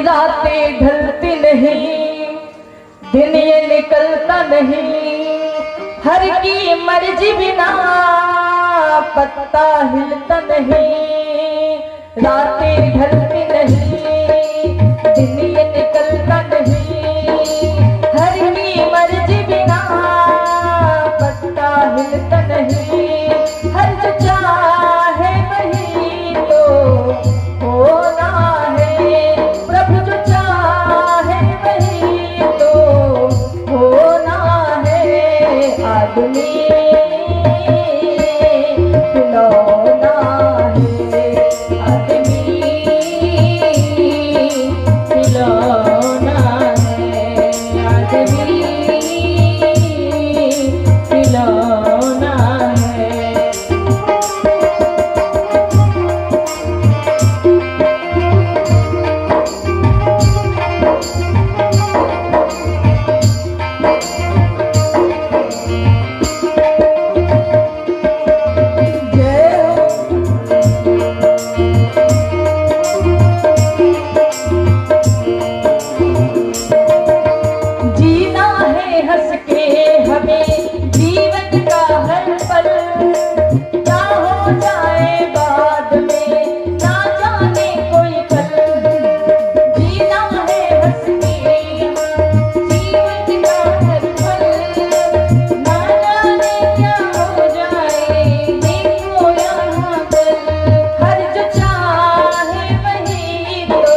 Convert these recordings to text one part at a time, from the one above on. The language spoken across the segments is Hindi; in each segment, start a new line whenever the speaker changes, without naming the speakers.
रातें ढलती नहीं, दिन ये निकलता नहीं, हर की मर्जी बिना पत्ता हिलता नहीं। रातें ढलती नहीं, दिन ये निकलता नहीं, हर की मर्जी बिना पत्ता हिलता नहीं। हर जो चाहे वही तो होना है, प्रभु जो चाहे वही तो होना है। आदमी खिलौना है, आदमी खिलौना है, आदमी खिलौना है। जीना है हंस के हमें जीवन का हर पल, क्या हो जाए बाद में ना जाने कोई कल। जीना है हंस के जीवन का हर पल, ना जाने क्या हो जाए देखो यहाँ कल। हर जो चाहे वही तो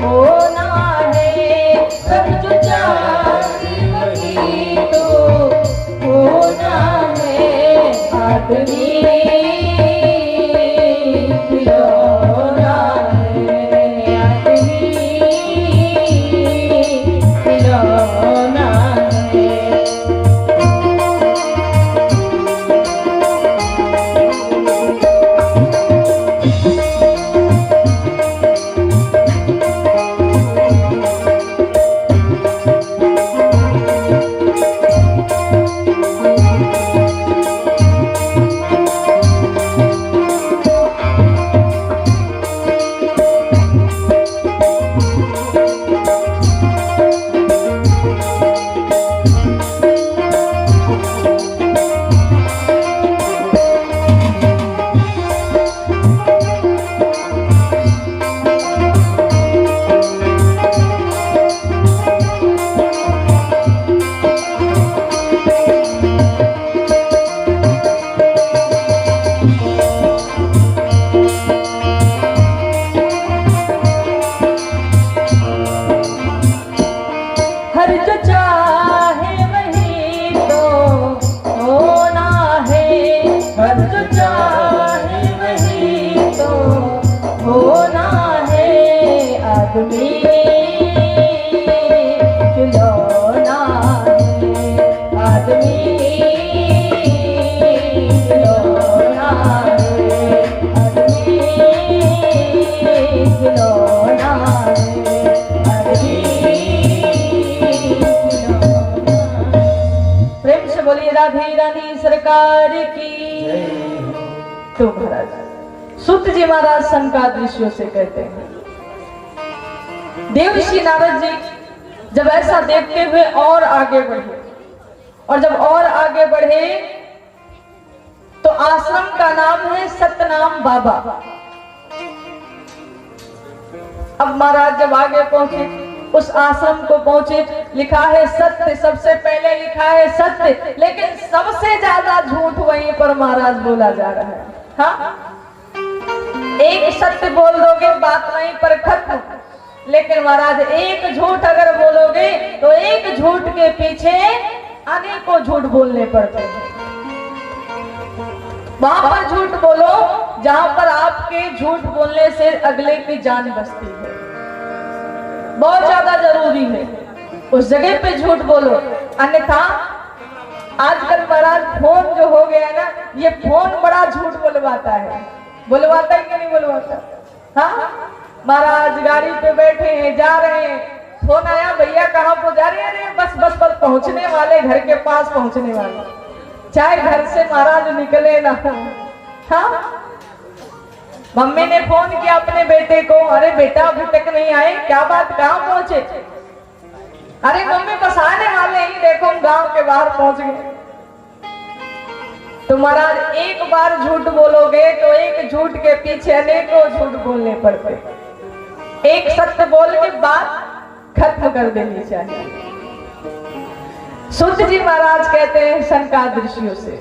होना है, सब जो चाहे वही तो होना है। आदमी खिलौना है, आदमी खिलौना है। हर जो चाहे वही तो होना है, हर जो चाहे वही तो होना है। आदमी खिलौना है, आदमी खिलौना है, आदमी खिलौना है, आदमी। प्रेम से बोलिए राधे रानी सरकार की। तो महाराज सूत जी महाराज संकादृश्यों से कहते हैं, देवर्षि नारद जी जब ऐसा देखते हुए और आगे बढ़े, और जब और आगे बढ़े तो आश्रम का नाम है सतनाम बाबा। अब महाराज जब आगे पहुंचे, उस आश्रम को पहुंचे, लिखा है सत्य, सबसे पहले लिखा है सत्य, लेकिन सबसे ज्यादा झूठ वहीं पर महाराज बोला जा रहा है। हाँ, एक सत्य बोल दोगे बात वहीं पर खत्म, लेकिन महाराज एक झूठ अगर बोलोगे तो एक झूठ के पीछे अनेकों झूठ बोलने पड़ते हैं। वहां पर झूठ बोलो जहां पर आपके झूठ बोलने से अगले की जान बचती है, बहुत ज्यादा जरूरी है, उस जगह पे झूठ बोलो। अन्यथा आजकल महाराज फोन जो हो गया है ना, ये फोन बड़ा झूठ बोलवाता है। बोलवाता है कि नहीं बोलवाता? हाँ, महाराज गाड़ी पे बैठे हैं, जा रहे हैं, फोन आया, भैया कहाँ को जा रहे हैं? अरे बस बस बस पहुंचने वाले, घर के पास पहुंचने वाले। चाहे घर से महाराज निकले ना, हाँ, मम्मी ने फोन किया अपने बेटे को, अरे बेटा अभी तक नहीं आए, क्या बात, कहाँ पहुंचे? अरे मम्मी बस आने वाले ही, देखो हम गांव के बाहर पहुंच गए। तो महाराज एक बार झूठ बोलोगे तो एक झूठ के पीछे अनेकों झूठ बोलने पड़ते। एक सत्य बोल के बात खत्म कर देनी चाहिए। सूत जी महाराज कहते हैं सनकादिक ऋषियों से,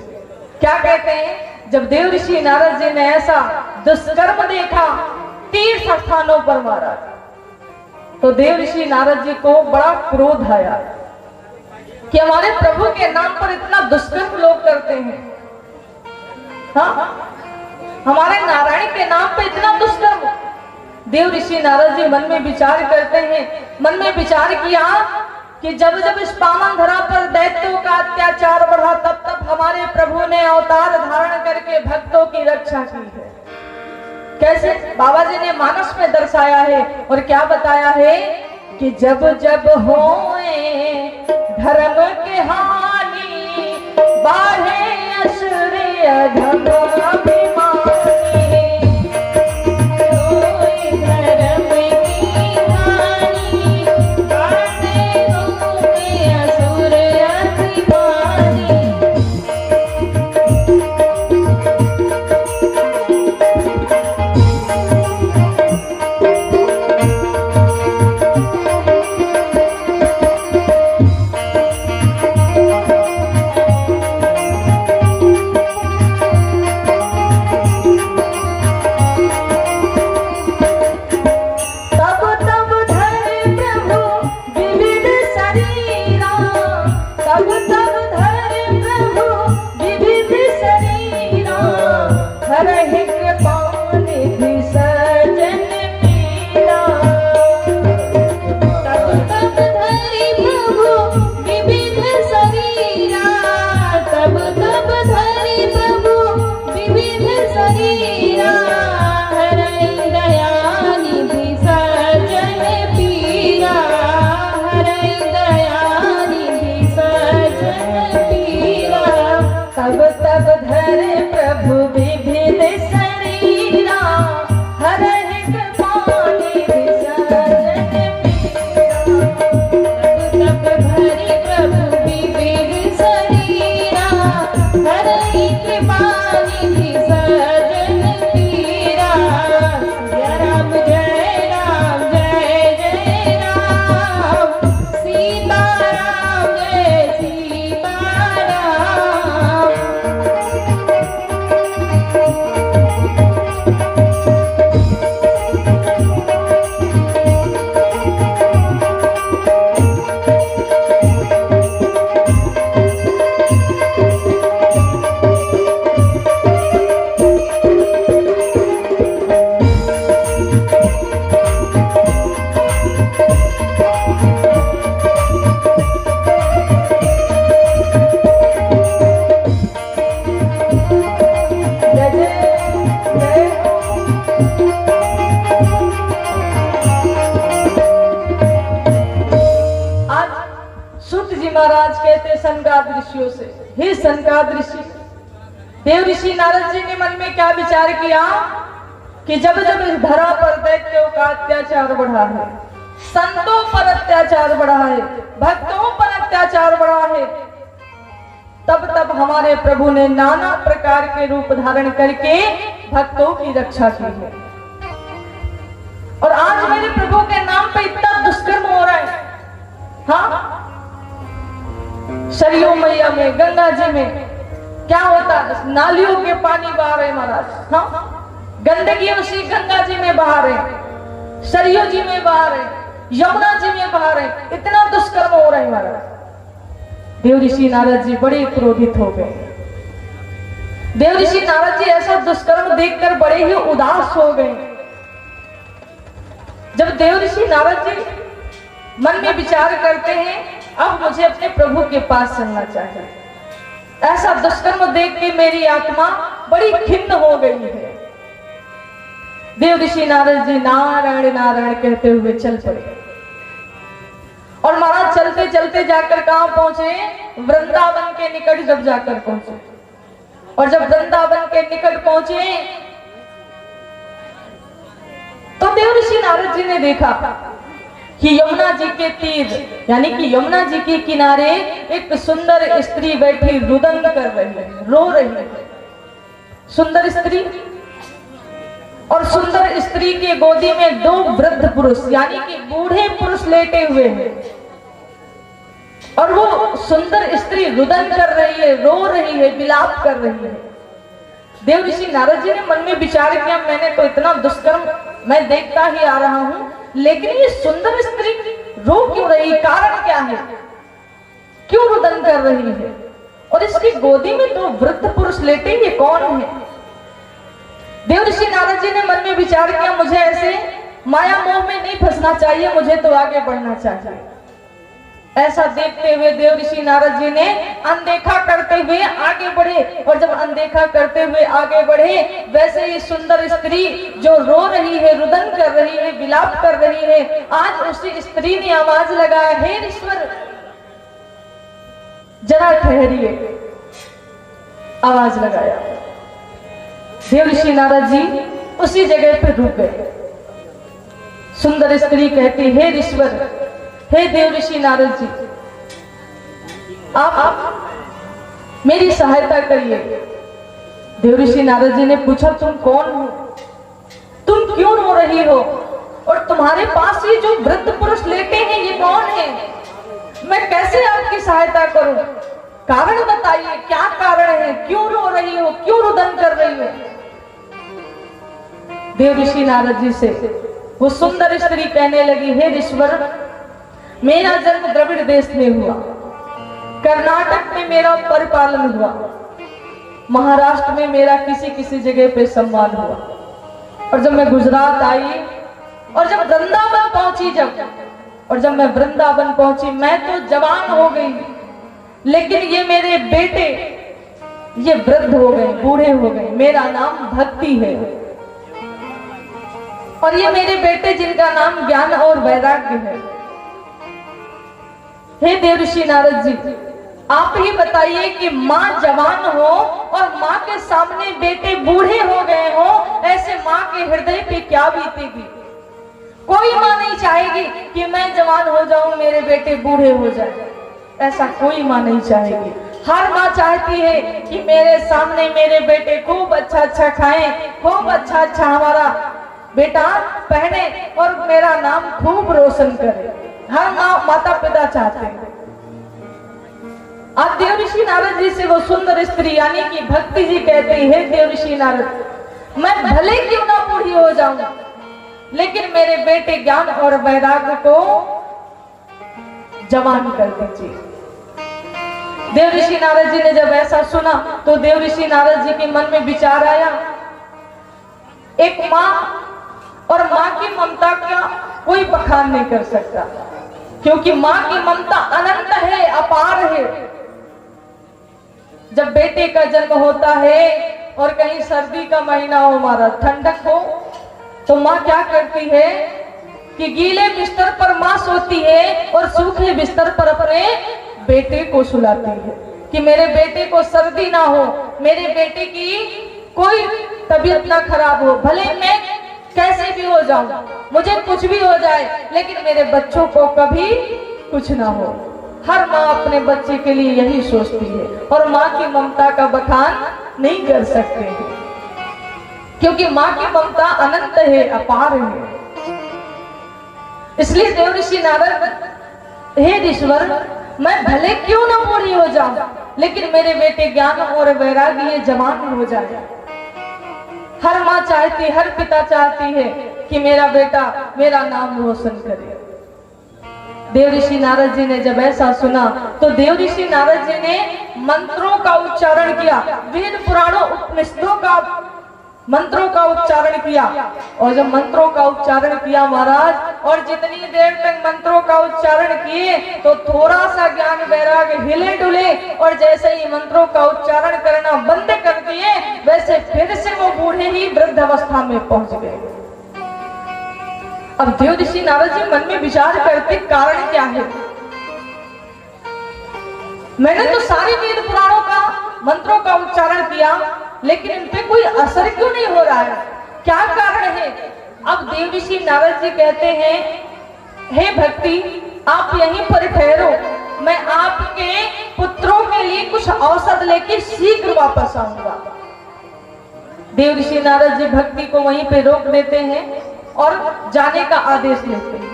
क्या कहते हैं? जब देव ऋषि नारद जी ने ऐसा दुष्कर्म देखा तीर्थ स्थानों पर महाराज, तो देव ऋषि नारद जी को बड़ा क्रोध आया कि हमारे प्रभु के नाम पर इतना दुष्कर्म लोग करते हैं। हाँ, हमारे नारायण के नाम पे इतना दुष्कर्म। देव ऋषि नारद जी मन में विचार करते हैं, मन में विचार किया कि जब जब इस पावन धरा पर दैत्यों का अत्याचार बढ़ा, तब तब हमारे प्रभु ने अवतार धारण करके भक्तों की रक्षा की है। कैसे? बाबा जी ने मानस में दर्शाया है और क्या बताया है कि जब जब होए धर्म के हानि, बाढ़े असुर अधम अभिमानी। महाराज कहते सनकादिक ऋषियों से, हे सनकादिक ऋषि, देव ऋषि नारद जी ने मन में क्या विचार किया कि जब जब इस धरा पर दैत्यों का अत्याचार बढ़ा है, संतों पर अत्याचार बढ़ा है, भक्तों पर अत्याचार बढ़ा है, तब तब हमारे प्रभु ने नाना प्रकार के रूप धारण करके भक्तों की रक्षा की है। और आज मेरे प्रभु के नाम पे इतना दुष्कर्म हो रहा है। हाँ, सरयू मैया में, गंगा जी में क्या होता है, नालियों के पानी बहा रहे महाराज। हाँ, गंदगी उसी गंगा जी में बहा रहे, सरयू जी में बहा रहे, यमुना जी में बहा रहे, इतना दुष्कर्म हो रहा है महाराज। देव ऋषि नारद जी बड़े क्रोधित हो गए। देव ऋषि नारद जी ऐसा दुष्कर्म देखकर बड़े ही उदास हो गए। जब देव ऋषि नारद जी मन में विचार करते हैं, अब मुझे अपने प्रभु के पास चलना चाहिए, ऐसा दुष्कर्म देख के मेरी आत्मा बड़ी खिन्न हो गई है। देव ऋषि नारद जी नारायण नारायण कहते हुए चल पड़े। और महाराज चलते चलते जाकर कहां पहुंचे, वृंदावन के निकट जब जाकर पहुंचे। और जब वृंदावन के निकट पहुंचे तो देव ऋषि नारद जी ने देखा कि यमुना जी के तीर यानी कि यमुना जी के किनारे एक सुंदर स्त्री बैठी रुदन कर रही है, रो रही है। सुंदर स्त्री, और सुंदर स्त्री के गोदी में दो वृद्ध पुरुष यानी कि बूढ़े पुरुष लेटे हुए हैं, और वो सुंदर स्त्री रुदन कर रही है, रो रही है, विलाप कर रही है। देव ऋषि नारद जी ने मन में विचार किया, मैंने तो इतना दुष्कर्म मैं देखता ही आ रहा हूं, लेकिन ये सुंदर स्त्री रो क्यों रही, कारण क्या है, क्यों रुदन कर रही है, और इसकी गोदी में दो वृद्ध पुरुष लेटे, ये कौन है। देव ऋषि नारद जी ने मन में विचार किया, मुझे ऐसे माया मोह में नहीं फंसना चाहिए, मुझे तो आगे बढ़ना चाहिए। ऐसा देखते हुए देव ऋषि नारद जी ने अनदेखा करते हुए आगे बढ़े, और जब अनदेखा करते हुए आगे बढ़े, वैसे ही सुंदर स्त्री जो रो रही है, रुदन कर रही है, विलाप कर रही है, आज उसी स्त्री ने आवाज लगाया, हे ईश्वर जरा ठहरिए। आवाज लगाया, देव ऋषि नारद जी उसी जगह पर रुक गए। सुंदर स्त्री कहती, हे ईश्वर, हे देव ऋषि नारद जी, आप मेरी सहायता करिए। देव ऋषि नारद जी ने पूछा, तुम कौन हो, तुम क्यों रो रही हो, और तुम्हारे पास ये जो वृद्ध पुरुष लेटे हैं ये कौन है, मैं कैसे आपकी सहायता करूं, कारण बताइए, क्या कारण है, क्यों रो रही हो, क्यों रुदन कर रही हो। देव ऋषि नारद जी से वो सुंदर स्त्री कहने लगी, हे ईश्वर, मेरा जन्म द्रविड़ देश में हुआ, कर्नाटक में मेरा परिपालन हुआ, महाराष्ट्र में मेरा किसी किसी जगह पे सम्मान हुआ, और जब मैं गुजरात आई और जब वृंदावन पहुंची, जब मैं वृंदावन पहुंची, मैं तो जवान हो गई, लेकिन ये मेरे बेटे ये वृद्ध हो गए, बूढ़े हो गए। मेरा नाम भक्ति है, और ये मेरे बेटे जिनका नाम ज्ञान और वैराग्य है। हे देव ऋषि नारद जी, आप ही बताइए कि माँ जवान हो और माँ के सामने बेटे बूढ़े हो गए हो, ऐसे माँ के हृदय पे क्या बीतेगी। कोई माँ नहीं चाहेगी कि मैं जवान हो जाऊं, मेरे बेटे बूढ़े हो जाए, ऐसा कोई माँ नहीं चाहेगी। हर माँ चाहती है कि मेरे सामने मेरे बेटे खूब अच्छा अच्छा खाएं, खूब अच्छा अच्छा हमारा बेटा पहने और मेरा नाम खूब रोशन करे। हर माँ माता पिता चाहते हैं। आज देव ऋषि नारद जी से वो सुंदर स्त्री यानी कि भक्ति जी कहते हैं, देव ऋषि नारद, मैं भले क्यों ना बूढ़ी हो जाऊं, लेकिन मेरे बेटे ज्ञान और वैराग्य को जवान कर दीजिए। देव ऋषि नारद जी ने जब ऐसा सुना तो देव ऋषि नारद जी के मन में विचार आया, एक माँ और माँ की ममता का कोई बखान नहीं कर सकता, क्योंकि माँ की ममता अनंत है, अपार है। जब बेटे का जन्म होता है और कहीं सर्दी का महीना हो, हमारा ठंडक हो, तो माँ क्या करती है कि गीले बिस्तर पर माँ सोती है और सूखे बिस्तर पर अपने बेटे को सुलाती है कि मेरे बेटे को सर्दी ना हो, मेरे बेटे की कोई तबीयत ना खराब हो, भले मैं कैसे भी हो जाऊं, मुझे कुछ भी हो जाए, लेकिन मेरे बच्चों को कभी कुछ ना हो। हर माँ अपने बच्चे के लिए यही सोचती है, और माँ की ममता का बखान नहीं कर सकते हैं, क्योंकि माँ की ममता अनंत है, अपार है। इसलिए देव ऋषि नारद, हे ईश्वर, मैं भले क्यों ना बूढ़ी हो जाऊं, लेकिन मेरे बेटे ज्ञान और वैराग्य जवान हो जाए। हर माँ चाहती, हर पिता चाहती है कि मेरा बेटा मेरा नाम रोशन करे। देव ऋषि नारद जी ने जब ऐसा सुना तो देव ऋषि नारद जी ने मंत्रों का उच्चारण किया, वेद पुराणों उपनिषदों का मंत्रों का उच्चारण किया। और जब मंत्रों का उच्चारण किया महाराज, और जितनी देर तक मंत्रों का उच्चारण किए तो थोड़ा सा ज्ञान वैराग्य हिले डुले, और जैसे ही मंत्रों का उच्चारण करना बंद कर दिए, वैसे फिर से वो बूढ़े ही वृद्ध अवस्था में पहुंच गए। अब देव ऋषि नारद जी मन में विचार करते, कारण क्या है, मैंने तो सारे वेद पुराणों का मंत्रों का उच्चारण किया, लेकिन इन पे कोई असर क्यों नहीं हो रहा है, क्या कारण है। अब देव ऋषि नारद जी कहते हैं, हे भक्ति आप यहीं पर ठहरो, मैं आपके पुत्रों के लिए कुछ औषध लेके शीघ्र वापस आऊंगा। देव ऋषि नारद जी भक्ति को वहीं पे रोक देते हैं और जाने का आदेश लेते हैं।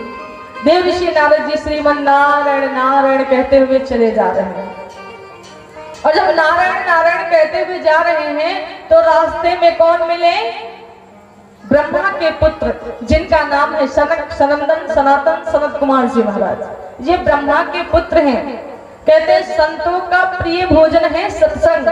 देव ऋषि नारद जी श्रीमन नारायण नारायण कहते हुए चले जा रहे हैं, और जब नारायण नारायण कहते हुए जा रहे हैं तो रास्ते में कौन मिले? ब्रह्मा के पुत्र, जिनका नाम है सनक सनंदन सनातन सनत कुमार जी महाराज। ये ब्रह्मा के पुत्र हैं। कहते हैं संतों का प्रिय भोजन है सत्संग।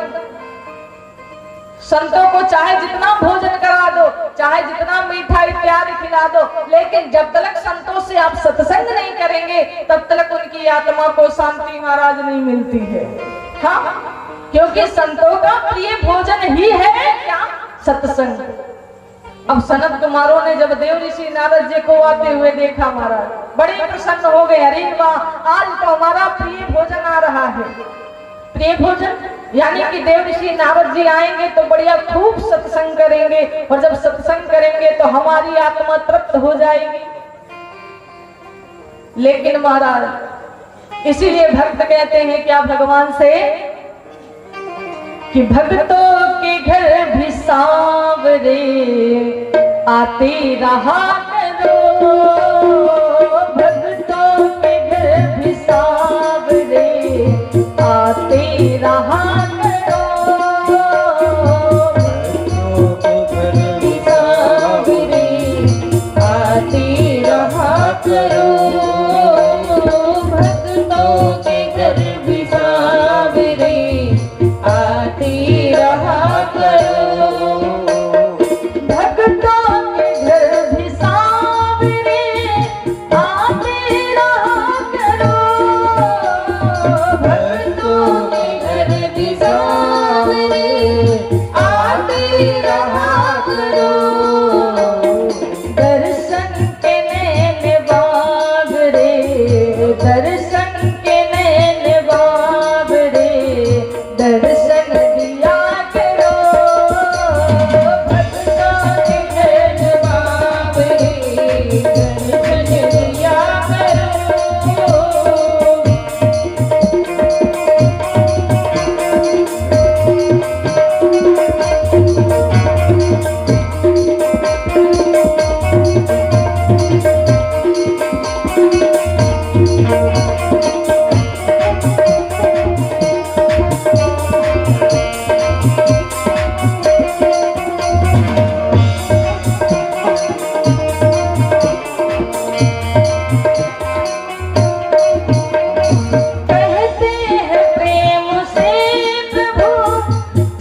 संतों को चाहे जितना भोजन करा दो, चाहे जितना मीठा इत्यादि खिला दो, लेकिन जब तक संतों से आप सत्संग नहीं करेंगे तब तक उनकी आत्मा को शांति महाराज नहीं मिलती है। हाँ, क्योंकि संतों का प्रिय भोजन ही है क्या? सत्संग। अब सनत कुमारों ने जब देव ऋषि नारद जी को आते हुए देखा महाराज, बड़े प्रसन्न हो गए। अरे वाह, आज तो हमारा प्रिय भोजन आ रहा है। प्रिय भोजन यानी कि देव ऋषि नारद जी आएंगे तो बढ़िया खूब सत्संग करेंगे, और जब सत्संग करेंगे तो हमारी आत्मा तृप्त हो जाएगी। लेकिन महाराज इसीलिए भक्त कहते हैं क्या भगवान से कि भक्तों के घर भी सांवरे आते रहा करो, भक्तों के घर भी सांवरे आते रहा करो, भक्तों के घर भी सांवरे आते रहा करो, भक्तों के घर भी सांवरे आते रहा करो, भक्तों के घर भी सांवरे आते रहा करो, भक्तों के घर भी सांवरे आते रहा करो, दर्शन के नैन बाबरे, दर्शन के नैन बाबरे, दर्शन दिया करो, भक्तों के घर बाबरे, दर्शन दिया करो। कहते हैं प्रेम से प्रभु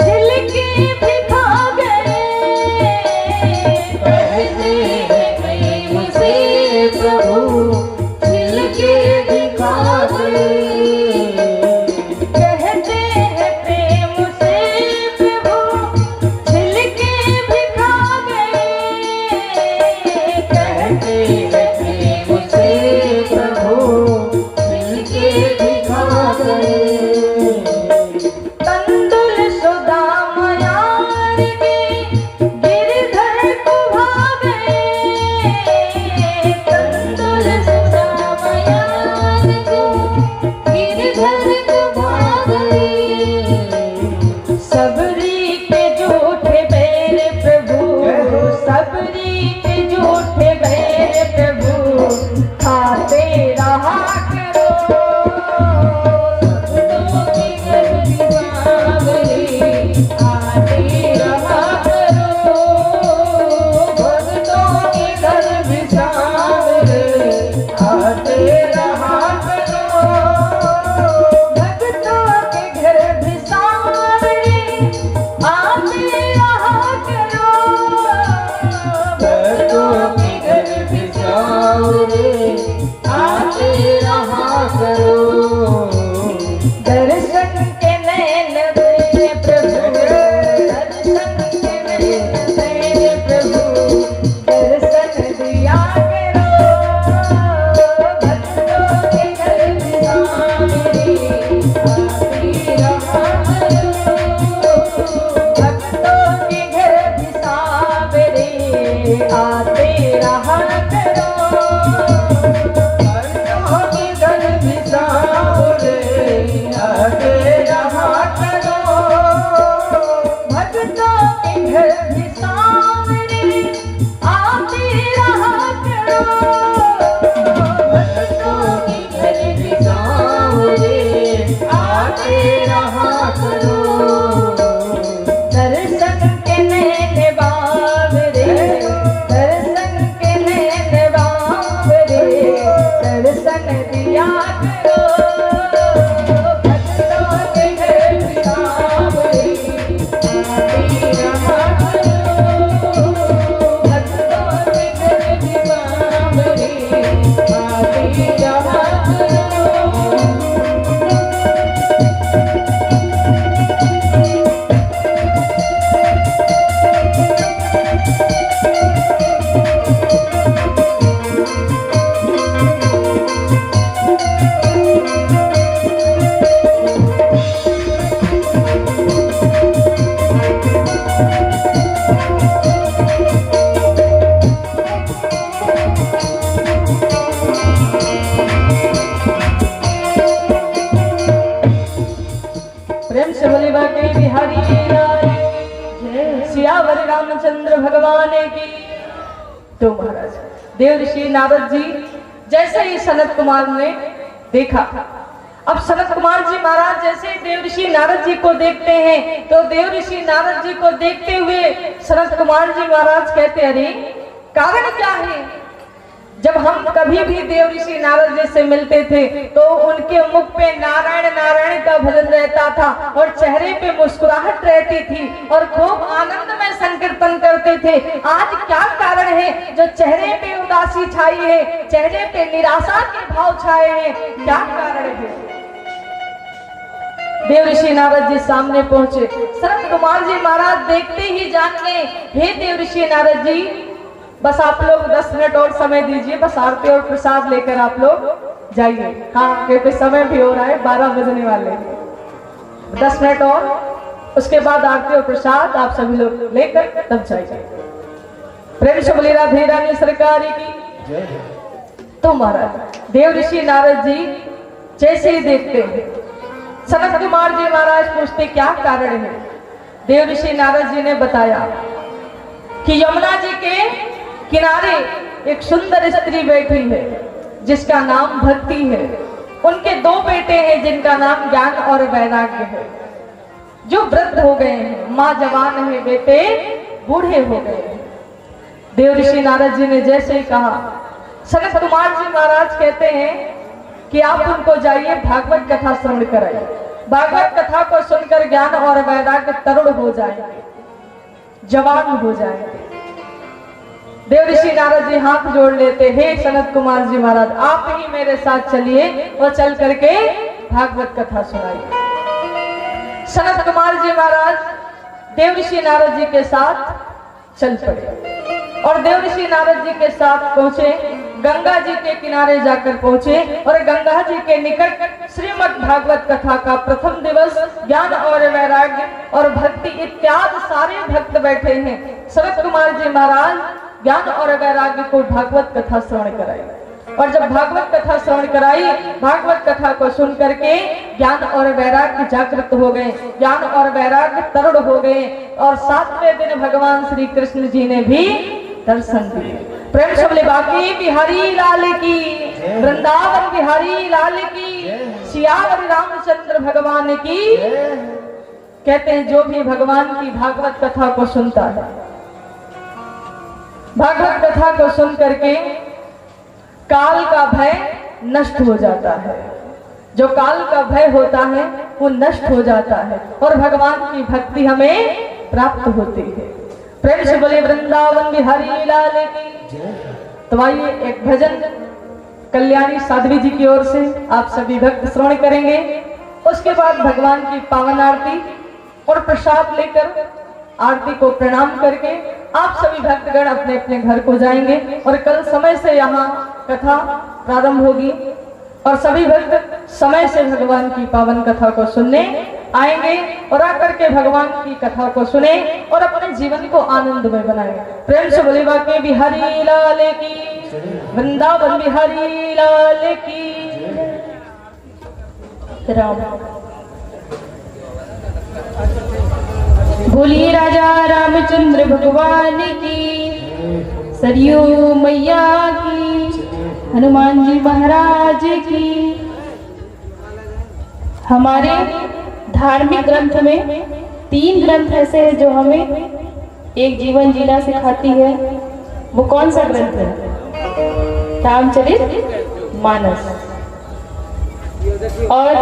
छिलके भी खा गए, कहते हैं प्रेम से प्रभु छिलके भी खा गए, कहते हैं प्रेम से प्रभु छिलके भी खा गए, कहते हैं प्रेम से प्रभु छिलके भी खा गए, तंदुल सुदाम यार के गिरधर को भा गए, तंदुल सुदाम यार को गिरधर को भा गए, सबरी के झूठे बैर प्रभु, सबरी के झूठे बैर प्रभु खाते रहा करो, भक्तों के घर भी सांवरे आते रहा करो, भक्तों के घर भी सांवरे आते रहा करो, भक्तों के घर भी सांवरे आते रहा करो, भक्तों के घर भी सांवरे आते रहा करो, दर्शन के नैन दे प्रभु, दर्शन के नैन दे प्रभु, दर्शन दिया करो, भक्तों के घर भी सांवरे आते रहा करो, भक्तों के घर भी सांवरे आते दर्शन दिया करो, भक्तों के घर बिरावरी आती रहा करो, भक्तों के घर बिरावरी आती रहा करो। प्रेम से बोले बाके बिहारी लाल सियावर रामचंद्र भगवान की। तो महाराज देव ऋषि नारद जी जैसे ही सनत कुमार ने देखा, अब सनत कुमार जी महाराज जैसे देव ऋषि नारद जी को देखते हैं तो देव ऋषि नारद जी को देखते हुए सनत कुमार जी महाराज कहते, अरे कारण क्या है? जब हम कभी भी देव ऋषि नारद जी से मिलते थे तो उनके मुख पे नारायण नारायण का भजन रहता था और चेहरे पे मुस्कुराहट रहती थी और खूब आनंद में संकीर्तन करते थे। आज क्या कारण है जो चेहरे पे उदासी छाई है, चेहरे पे निराशा के भाव छाए हैं? क्या कारण है? देव ऋषि नारद जी सामने पहुंचे। सनत कुमार जी महाराज देखते ही जान गए, हे देव ऋषि नारद जी, बस आप लोग 10 मिनट और समय दीजिए, बस आरती और प्रसाद लेकर आप लोग जाइए। हाँ, क्योंकि समय भी हो रहा है, 12 बजने वाले, 10 मिनट और, उसके बाद आरती और प्रसाद आप सभी लोग लेकर तब जाइए। प्रेम से बोली राधे रानी सरकार की। तो महाराज देव ऋषि नारद जी जैसे ही देखते हैं, सनत कुमार जी महाराज पूछते क्या कारण है? देव ऋषि नारद जी ने बताया कि यमुना जी के किनारे एक सुंदर स्त्री बैठी है जिसका नाम भक्ति है। उनके 2 बेटे हैं जिनका नाम ज्ञान और वैराग्य है, जो वृद्ध हो गए हैं। माँ जवान है, बेटे बूढ़े हो गए हैं। देव ऋषि नारद जी ने जैसे ही कहा, सनत कुमार जी महाराज कहते हैं कि आप उनको जाइए भागवत कथा श्रवण कराइए। भागवत कथा को सुनकर ज्ञान और वैराग्य तरुण हो जाएंगे, जवान हो जाएंगे। देव ऋषि नारद जी हाथ जोड़ लेते, हे सनत कुमार जी महाराज, आप ही मेरे साथ चलिए और चल करके भागवत कथा सुनाइए। सनत कुमार जी महाराज देव ऋषि नारद जी के साथ चल पड़े और देव ऋषि नारद जी के साथ पहुंचे, गंगा जी के किनारे जाकर पहुंचे और गंगा जी के निकट श्रीमद् भागवत कथा का प्रथम दिवस ज्ञान और वैराग्य और भक्ति इत्यादि सारे भक्त बैठे हैं। सनत कुमार जी महाराज ज्ञान और वैराग्य को भागवत कथा श्रवण कराई और जब भागवत कथा श्रवण कराई, भागवत कथा को सुन करके ज्ञान और वैराग्य जागृत हो गए, ज्ञान और वैराग्य तरुण हो गए और 7वें दिन भगवान श्री कृष्ण जी ने भी दर्शन दिए। प्रेम से बोले बाकी बिहारी लाल की, वृंदावन बिहारी लाल की, सियावर रामचंद्र भगवान की। कहते हैं जो भी भगवान की भागवत कथा को सुनता है, भागवत कथा को सुन करके काल का भय नष्ट हो जाता है। जो काल का भय होता है वो नष्ट हो जाता है और भगवान की भक्ति हमें प्राप्त होती है। प्रेम से बोले वृंदावन बिहारी लाल की। तो आइए एक भजन कल्याणी साध्वी जी की ओर से आप सभी भक्त श्रवण करेंगे। उसके बाद भगवान की पावन आरती और प्रसाद लेकर आरती को प्रणाम करके आप सभी भक्तगण अपने अपने घर को जाएंगे और कल समय से यहाँ कथा प्रारंभ होगी और सभी भक्त समय से भगवान की पावन कथा को सुनने आएंगे और आकर के भगवान की कथा को सुने और अपने जीवन को आनंदमय बनाए। प्रेम से बोले बाके बिहारी लाल की, वृंदावन बिहारी लाल की। राम बोलिए राजा रामचंद्र भगवान की, सरयू मैया की, हनुमान जी महाराज की। हमारे धार्मिक ग्रंथ में 3 ग्रंथ ऐसे हैं जो हमें एक जीवन जीना सिखाती है। वो कौन सा ग्रंथ है? रामचरित मानस। और